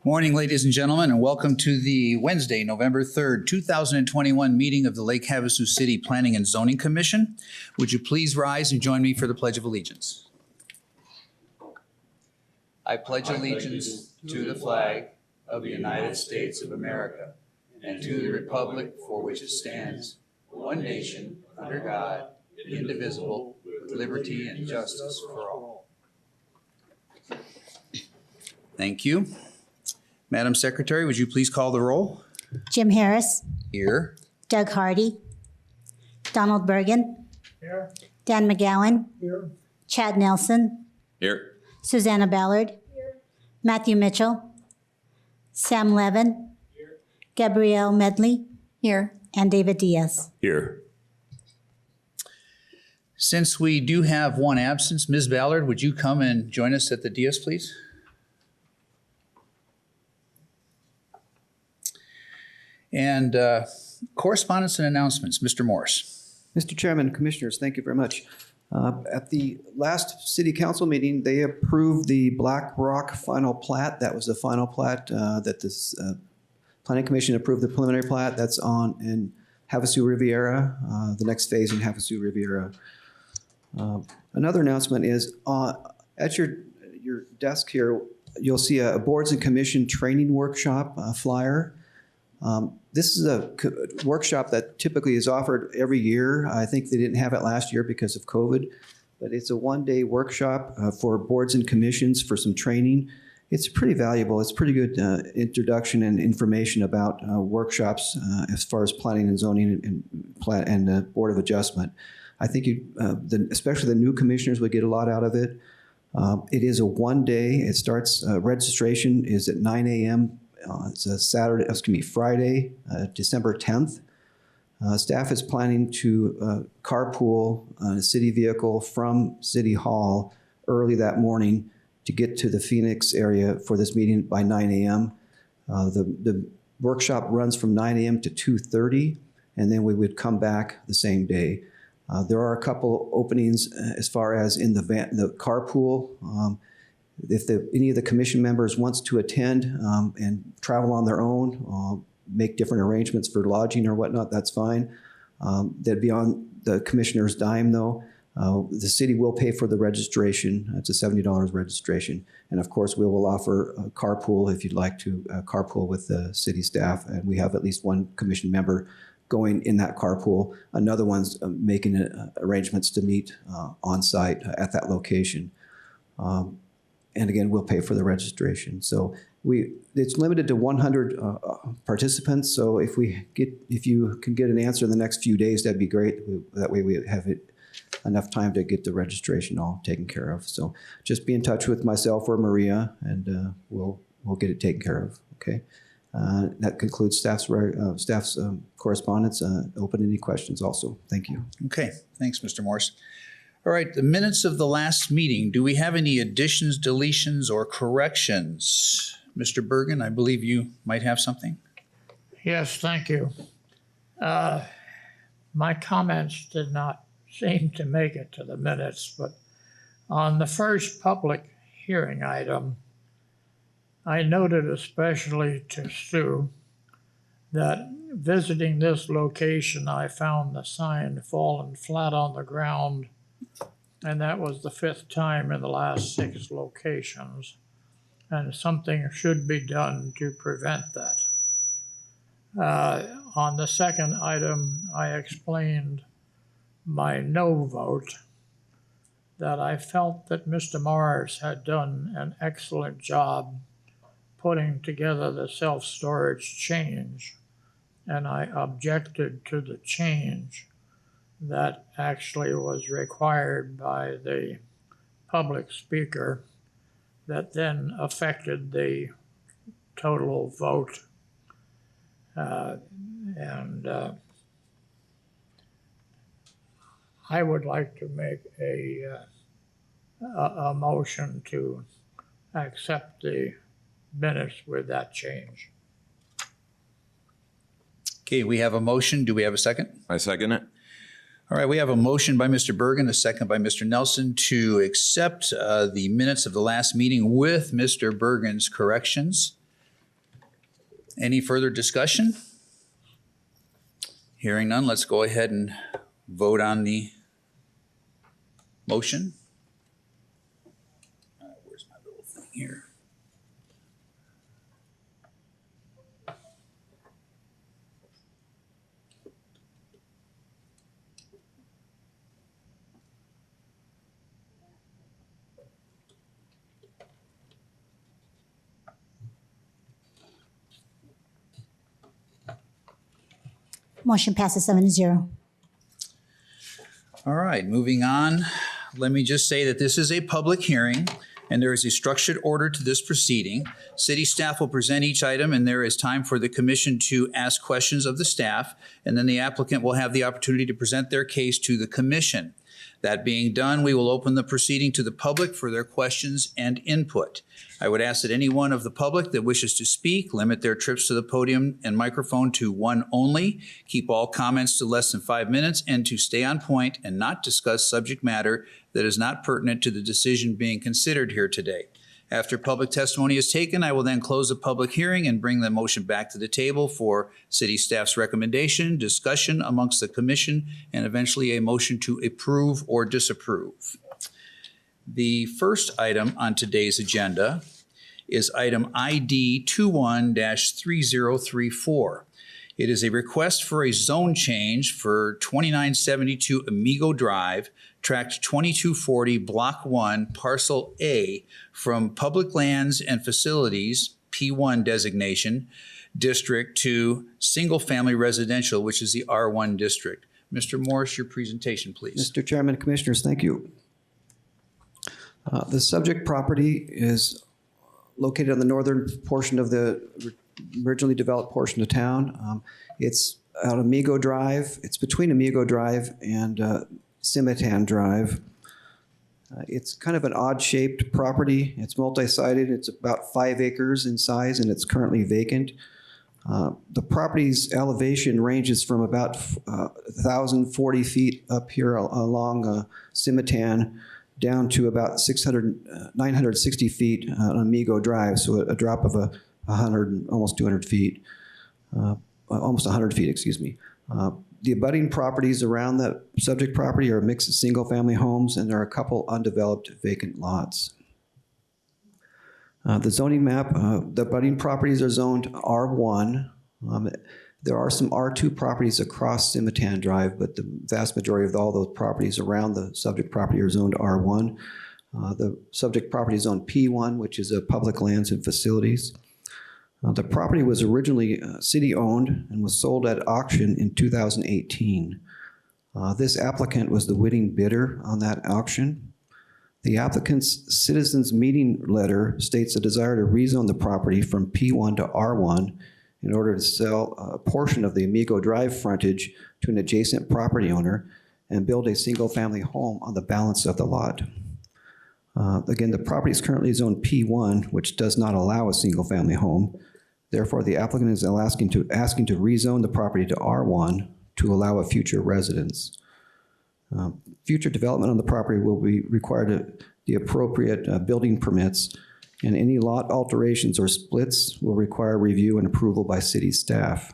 Morning, ladies and gentlemen, and welcome to the Wednesday, November 3rd, 2021 meeting of the Lake Havasu City Planning and Zoning Commission. Would you please rise and join me for the Pledge of Allegiance? I pledge allegiance to the flag of the United States of America and to the republic for which it stands, one nation, under God, indivisible, with liberty and justice for all. Thank you. Madam Secretary, would you please call the roll? Jim Harris. Here. Doug Hardy. Donald Bergen. Here. Dan McGowan. Here. Chad Nelson. Here. Susanna Ballard. Here. Matthew Mitchell. Sam Levin. Here. Gabrielle Medley. Here. And David Diaz. Here. Since we do have one absence, Ms. Ballard, would you come and join us at the dais, please? And correspondence and announcements, Mr. Morris. Mr. Chairman, Commissioners, thank you very much. At the last City Council meeting, they approved the Black Rock final plat. That was the final plat that this Planning Commission approved the preliminary plat. That's on in Havasu Riviera, the next phase in Havasu Riviera. Another announcement is at your desk here, you'll see a Boards and Commission training workshop flyer. This is a workshop that typically is offered every year. I think they didn't have it last year because of COVID, but it's a one-day workshop for boards and commissions for some training. It's pretty valuable. It's pretty good introduction and information about workshops as far as planning and zoning and Board of Adjustment. I think especially the new commissioners would get a lot out of it. It is a one-day. It starts, registration is at 9 a.m. It's a Friday, December 10th. Staff is planning to carpool a city vehicle from City Hall early that morning to get to the Phoenix area for this meeting by 9 a.m. The workshop runs from 9 a.m. to 2:30, and then we would come back the same day. There are a couple openings as far as in the carpool. If any of the commission members wants to attend and travel on their own, make different arrangements for lodging or whatnot, that's fine. That'd be on the commissioner's dime though. The city will pay for the registration. It's a $70 registration. And of course, we will offer a carpool if you'd like to carpool with the city staff. And we have at least one commission member going in that carpool. Another one's making arrangements to meet on site at that location. And again, we'll pay for the registration. So it's limited to 100 participants. So if you can get an answer in the next few days, that'd be great. That way we have enough time to get the registration all taken care of. So just be in touch with myself or Maria, and we'll get it taken care of. Okay. That concludes staff's correspondence. Open any questions also. Thank you. Okay, thanks, Mr. Morris. All right, the minutes of the last meeting. Do we have any additions, deletions, or corrections? Mr. Bergen, I believe you might have something. Yes, thank you. My comments did not seem to make it to the minutes, but on the first public hearing item, I noted especially to Sue that visiting this location, I found the sign fallen flat on the ground, and that was the 5th time in the last 6 locations, and something should be done to prevent that. On the second item, I explained my no vote, that I felt that Mr. Morris had done an excellent job putting together the self-storage change, and I objected to the change that actually was required by the public speaker that then affected the total vote. I would like to make a motion to accept the minutes with that change. Okay, we have a motion. Do we have a second? I second it. All right, we have a motion by Mr. Bergen, a second by Mr. Nelson to accept the minutes of the last meeting with Mr. Bergen's corrections. Any further discussion? Hearing none, let's go ahead and vote on the motion. Where's my little thing here? Motion passes 7-0. All right, moving on. Let me just say that this is a public hearing and there is a structured order to this proceeding. City staff will present each item and there is time for the commission to ask questions of the staff, and then the applicant will have the opportunity to present their case to the commission. That being done, we will open the proceeding to the public for their questions and input. I would ask that anyone of the public that wishes to speak limit their trips to the podium and microphone to one only, keep all comments to less than 5 minutes, and to stay on point and not discuss subject matter that is not pertinent to the decision being considered here today. After public testimony is taken, I will then close the public hearing and bring the motion back to the table for city staff's recommendation, discussion amongst the commission, and eventually a motion to approve or disapprove. The first item on today's agenda is item ID 21-3034. It is a request for a zone change for 2972 Amigo Drive, Tract 2240, Block 1, Parcel A, from Public Lands and Facilities, P1 designation, district to single-family residential, which is the R1 district. Mr. Morris, your presentation, please. Mr. Chairman, Commissioners, thank you. The subject property is located on the northern portion of the originally developed portion of town. It's on Amigo Drive. It's between Amigo Drive and Scimitan Drive. It's kind of an odd-shaped property. It's multi-sided. It's about 5 acres in size, and it's currently vacant. The property's elevation ranges from about 1,040 feet up here along Scimitan down to about 960 feet on Amigo Drive, so a drop of 100, almost 200 feet, almost 100 feet, excuse me. The abutting properties around the subject property are a mix of single-family homes, and there are a couple undeveloped vacant lots. The zoning map, the abutting properties are zoned R1. There are some R2 properties across Scimitan Drive, but the vast majority of all those properties around the subject property are zoned R1. The subject property is zoned P1, which is public lands and facilities. The property was originally city-owned and was sold at auction in 2018. This applicant was the winning bidder on that auction. The applicant's citizens meeting letter states a desire to rezone the property from P1 to R1 in order to sell a portion of the Amigo Drive frontage to an adjacent property owner and build a single-family home on the balance of the lot. Again, the property is currently zoned P1, which does not allow a single-family home. Therefore, the applicant is asking to rezone the property to R1 to allow a future residence. Future development on the property will be required the appropriate building permits, and any lot alterations or splits will require review and approval by city staff.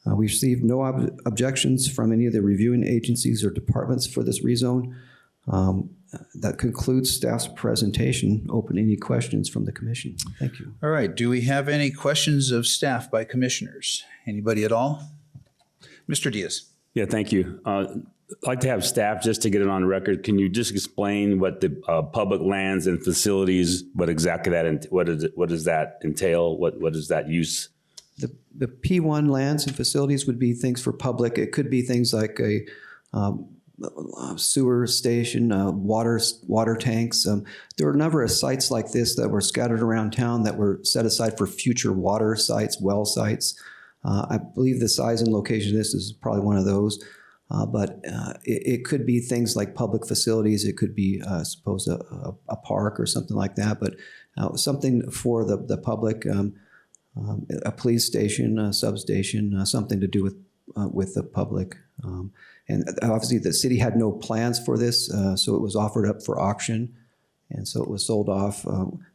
We received no objections from any of the reviewing agencies or departments for this rezone. That concludes staff's presentation. Open any questions from the commission. Thank you. All right, do we have any questions of staff by commissioners? Anybody at all? Mr. Diaz. Yeah, thank you. I'd like to have staff, just to get it on record, can you just explain what the public lands and facilities, what exactly that, what does that entail? What is that use? The P1 lands and facilities would be things for public. It could be things like a sewer station, water tanks. There are a number of sites like this that were scattered around town that were set aside for future water sites, well sites. I believe the size and location of this is probably one of those. But it could be things like public facilities. It could be, I suppose, a park or something like that. But something for the public, a police station, a substation, something to do with the public. And obviously, the city had no plans for this, so it was offered up for auction, and so it was sold off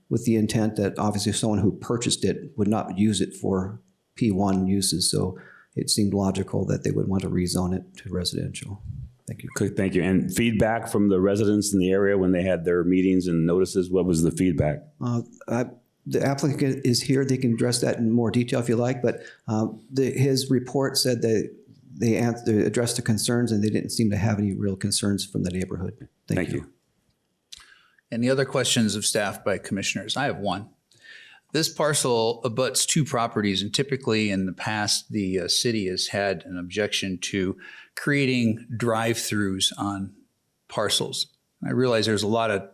with the intent that obviously someone who purchased it would not use it for P1 uses. So it seemed logical that they would want to rezone it to residential. Thank you. Good, thank you. And feedback from the residents in the area when they had their meetings and notices, what was the feedback? The applicant is here. They can address that in more detail if you like, but his report said that they addressed the concerns and they didn't seem to have any real concerns from the neighborhood. Thank you. Any other questions of staff by commissioners? I have one. This parcel abuts two properties, and typically in the past, the city has had an objection to creating drive-throughs on parcels. I realize there's a lot of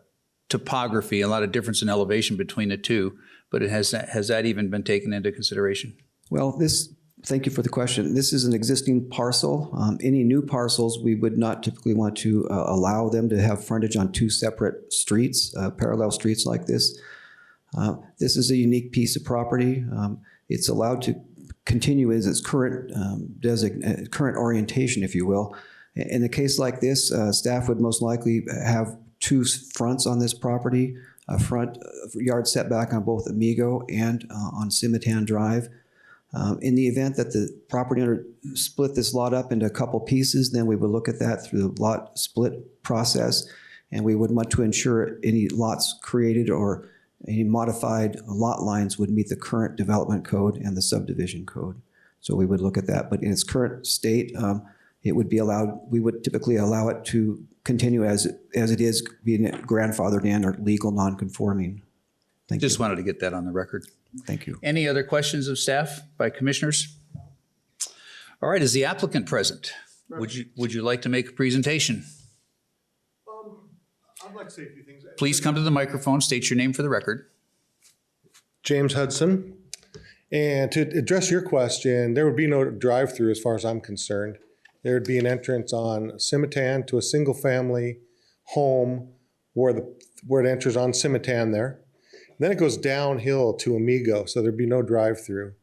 topography, a lot of difference in elevation between the two, but has that even been taken into consideration? Well, thank you for the question. This is an existing parcel. Any new parcels, we would not typically want to allow them to have frontage on two separate streets, parallel streets like this. This is a unique piece of property. It's allowed to continue as its current current orientation, if you will. In a case like this, staff would most likely have two fronts on this property, a front yard setback on both Amigo and on Simitian Drive. In the event that the property owner split this lot up into a couple pieces, then we would look at that through the lot split process, and we would want to ensure any lots created or any modified lot lines would meet the current development code and the subdivision code. So we would look at that. But in its current state, it would be allowed, we would typically allow it to continue as it is, being grandfathered in or legal non-conforming. Thank you. Just wanted to get that on the record. Thank you. Any other questions of staff by commissioners? All right, is the applicant present? Would you like to make a presentation? I'd like to say a few things. Please come to the microphone, state your name for the record. James Hudson. And to address your question, there would be no drive-through as far as I'm concerned. There would be an entrance on Simitian to a single-family home where it enters on Simitian there. Then it goes downhill to Amigo, so there'd be no drive-through.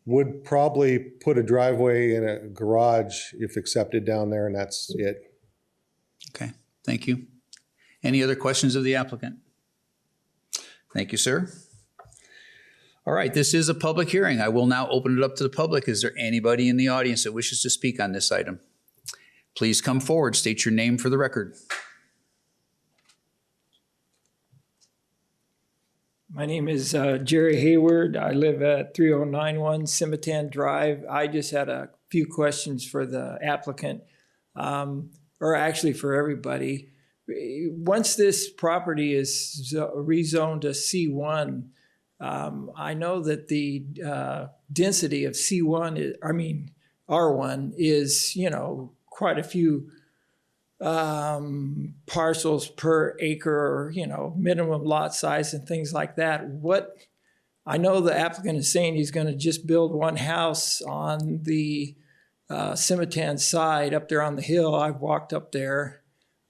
Would probably put a driveway in a garage if accepted down there, and that's it. Okay, thank you. Any other questions of the applicant? Thank you, sir. All right, this is a public hearing. I will now open it up to the public. Is there anybody in the audience that wishes to speak on this item? Please come forward, state your name for the record. My name is Jerry Hayward. I live at 3091 Simitian Drive. I just had a few questions for the applicant, or actually for everybody. Once this property is rezoned to C1, I know that the density of R1 is, quite a few parcels per acre, or, minimum lot size and things like that. I know the applicant is saying he's going to just build one house on the Simitian side up there on the hill. I've walked up there.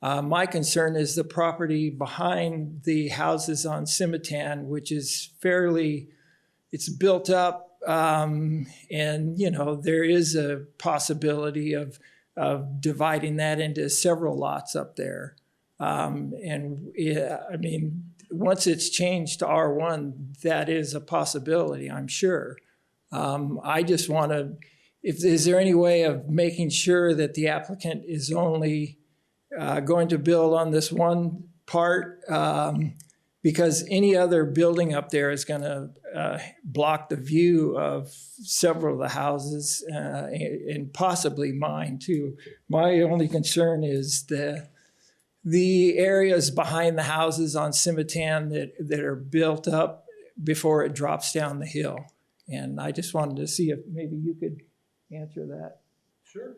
My concern is the property behind the houses on Simitian, which is it's built up, and there is a possibility of dividing that into several lots up there. Once it's changed to R1, that is a possibility, I'm sure. I just want to, is there any way of making sure that the applicant is only going to build on this one part? Because any other building up there is going to block the view of several of the houses and possibly mine too. My only concern is the areas behind the houses on Simitian that are built up before it drops down the hill. And I just wanted to see if maybe you could answer that. Sure.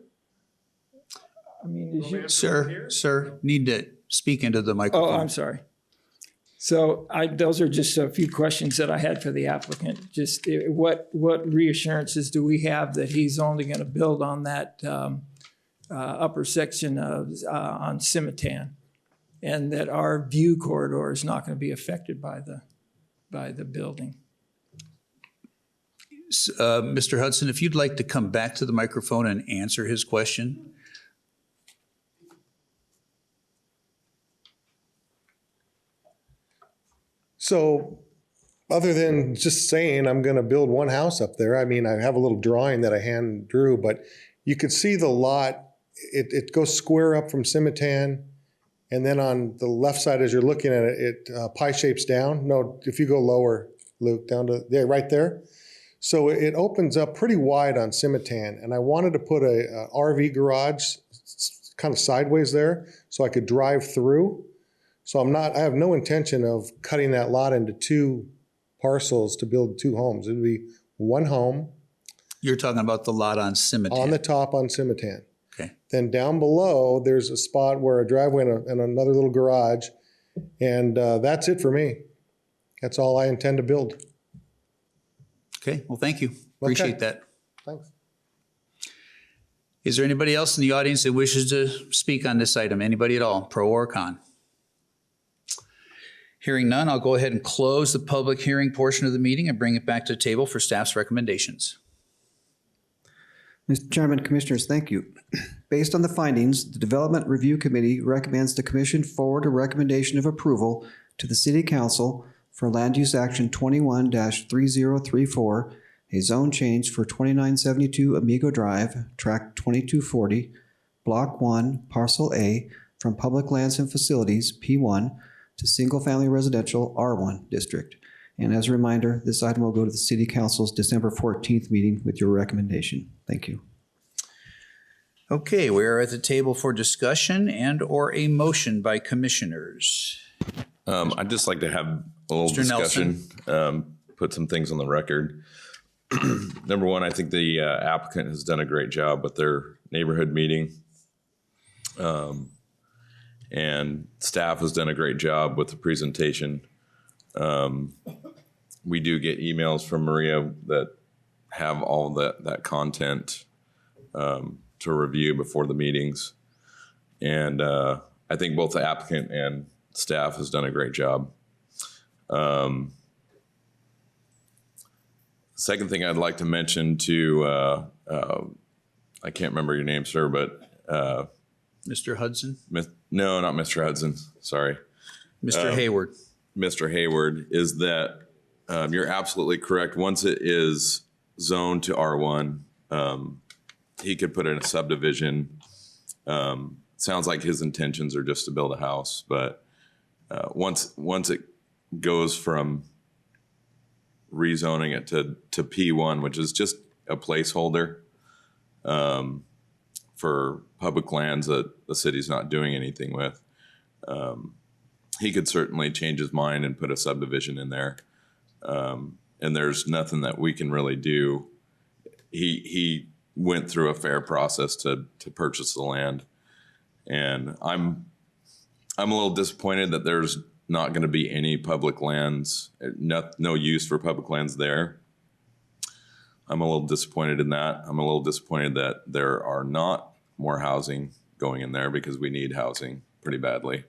Sir, need to speak into the microphone. Oh, I'm sorry. So those are just a few questions that I had for the applicant. Just what reassurances do we have that he's only going to build on that upper section on Simitian, and that our view corridor is not going to be affected by the building? Mr. Hudson, if you'd like to come back to the microphone and answer his question. So other than just saying I'm going to build one house up there. I mean, I have a little drawing that I hand drew, but you could see the lot. It goes square up from Simitian, and then on the left side, as you're looking at it, it pie shapes down. No, if you go lower, Luke, down to there, right there. So it opens up pretty wide on Simitian, and I wanted to put a RV garage kind of sideways there so I could drive through. So I have no intention of cutting that lot into two parcels to build two homes. It would be one home. You're talking about the lot on Simitian. On the top on Simitian. Okay. Then down below, there's a spot where a driveway and another little garage. And that's it for me. That's all I intend to build. Okay, well, thank you. Appreciate that. Thanks. Is there anybody else in the audience that wishes to speak on this item? Anybody at all, pro or con? Hearing none, I'll go ahead and close the public hearing portion of the meeting and bring it back to the table for staff's recommendations. Mr. Chairman, Commissioners, thank you. Based on the findings, the Development Review Committee recommends the Commission forward a recommendation of approval to the City Council for Land Use Action 21-3034, a zone change for 2972 Amigo Drive, Tract 2240, Block 1, Parcel A, from Public Lands and Facilities, P1, to Single Family Residential, R1 District. And as a reminder, this item will go to the City Council's December 14th meeting with your recommendation. Thank you. Okay, we are at the table for discussion and or a motion by commissioners. I'd just like to have a little Mr. discussion, put some things on the record. Number one, I think the applicant has done a great job with their neighborhood meeting. And staff has done a great job with the presentation. We do get emails from Maria that have all that content to review before the meetings. And I think both the applicant and staff has done a great job. Second thing I'd like to mention to, I can't remember your name, sir, but Mr. Hudson? No, not Mr. Hudson. Sorry. Mr. Hayward. Mr. Hayward, is that you're absolutely correct. Once it is zoned to R1, he could put in a subdivision. Sounds like his intentions are just to build a house, but once it goes from rezoning it to P1, which is just a placeholder for public lands that the city's not doing anything with, he could certainly change his mind and put a subdivision in there. And there's nothing that we can really do. He went through a fair process to purchase the land. And I'm a little disappointed that there's not going to be any public lands, no use for public lands there. I'm a little disappointed in that. I'm a little disappointed that there are not more housing going in there because we need housing pretty badly.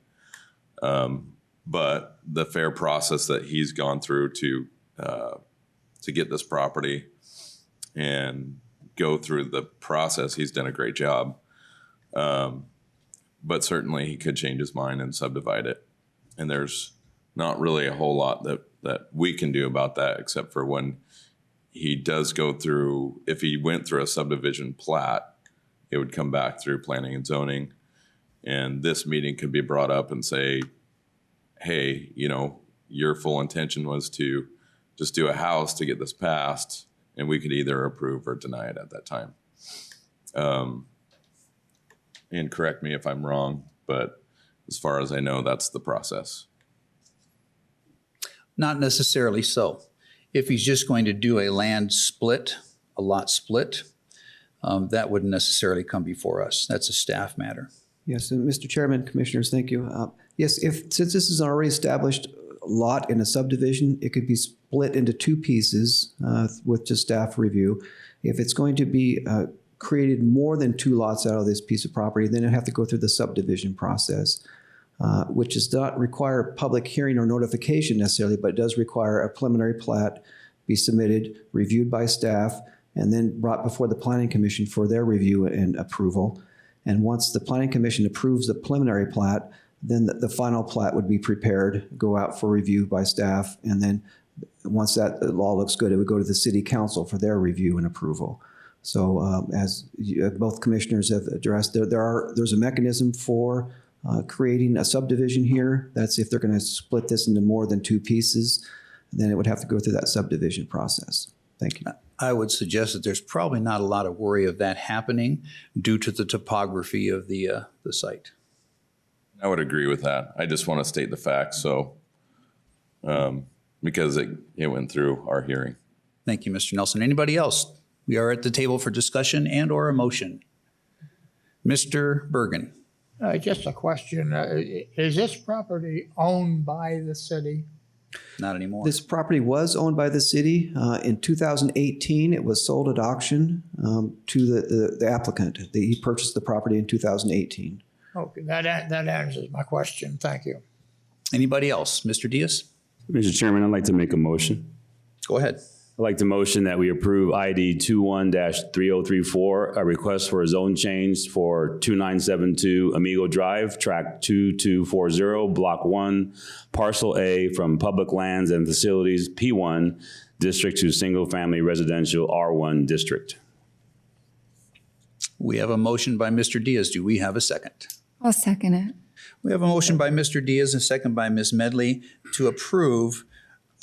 But the fair process that he's gone through to get this property and go through the process, he's done a great job. But certainly he could change his mind and subdivide it. And there's not really a whole lot that we can do about that, except for when he does go through, if he went through a subdivision plat, it would come back through planning and zoning. And this meeting could be brought up and say, hey, your full intention was to just do a house to get this passed, and we could either approve or deny it at that time. And correct me if I'm wrong, but as far as I know, that's the process. Not necessarily so. If he's just going to do a land split, a lot split, that wouldn't necessarily come before us. That's a staff matter. Yes, and Mr. Chairman, Commissioners, thank you. Yes, since this is an already established lot in a subdivision, it could be split into two pieces with just staff review. If it's going to be created more than two lots out of this piece of property, then it'd have to go through the subdivision process, which does not require public hearing or notification necessarily, but it does require a preliminary plat be submitted, reviewed by staff, and then brought before the Planning Commission for their review and approval. And once the Planning Commission approves the preliminary plat, then the final plat would be prepared, go out for review by staff, and then once that law looks good, it would go to the city council for their review and approval. So as both commissioners have addressed, there's a mechanism for creating a subdivision here. That's if they're going to split this into more than two pieces, then it would have to go through that subdivision process. Thank you. I would suggest that there's probably not a lot of worry of that happening due to the topography of the site. I would agree with that. I just want to state the facts, so, because it went through our hearing. Thank you, Mr. Nelson. Anybody else? We are at the table for discussion and or a motion. Mr. Bergen. Just a question. Is this property owned by the city? Not anymore. This property was owned by the city. In 2018, it was sold at auction to the applicant. He purchased the property in 2018. Okay, that answers my question. Thank you. Anybody else? Mr. Diaz? Mr. Chairman, I'd like to make a motion. Go ahead. I'd like to motion that we approve ID 21-3034, a request for a zone change for 2972 Amigo Drive, Tract 2240, Block 1, Parcel A, from Public Lands and Facilities P1 District to Single Family Residential R1 District. We have a motion by Mr. Diaz. Do we have a second? I'll second it. We have a motion by Mr. Diaz and a second by Ms. Medley to approve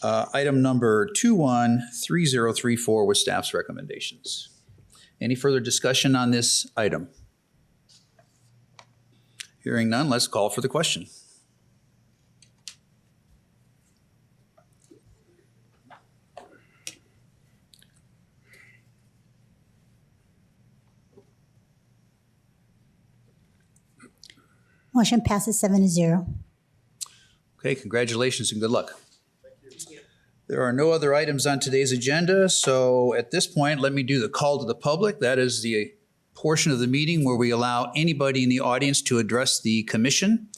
item number 213034 with staff's recommendations. Any further discussion on this item? Hearing none, let's call for the question. Motion passes 7-0. Okay, congratulations and good luck. There are no other items on today's agenda, so at this point, let me do the call to the public. That is the portion of the meeting where we allow anybody in the audience to address the commission.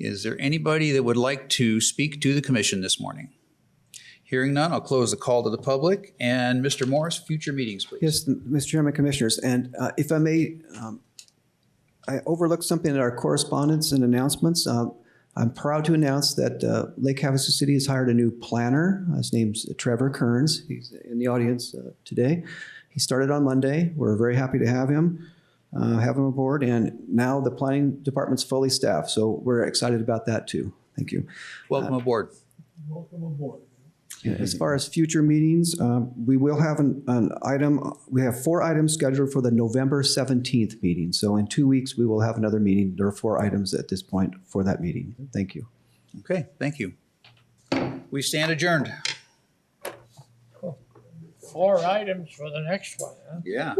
Is there anybody that would like to speak to the commission this morning? Hearing none, I'll close the call to the public. And Mr. Morris, future meetings, please. Yes, Mr. Chairman, Commissioners, and if I may, I overlooked something in our correspondence and announcements. I'm proud to announce that Lake Havasu City has hired a new planner. His name's Trevor Kearns. He's in the audience today. He started on Monday. We're very happy to have him aboard, and now the planning department's fully staffed, so we're excited about that too. Thank you. Welcome aboard. Welcome aboard. As far as future meetings, we will have an item. We have 4 items scheduled for the November 17th meeting. So in 2 weeks, we will have another meeting. There are 4 items at this point for that meeting. Thank you. Okay, thank you. We stand adjourned. 4 items for the next one, huh? Yeah.